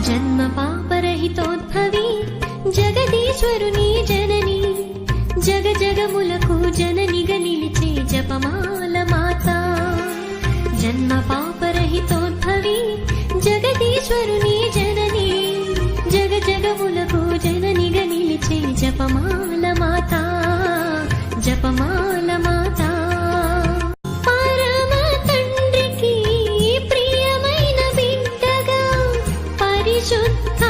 జన్మ పాపరహితోద్భవి జగదీశ్వరుని జనని జగ జగములకు జననిగా నిలిచే జపమాల మాత. జన్మ పాపరహితోద్భవి జగదీశ్వరుని జనని జగ జగములకు జననిగా నిలిచే జపమాల మాత. జపమాల మాత పరమ తండ్రికి ప్రియమైన బిడ్డగా పరిశుద్ధ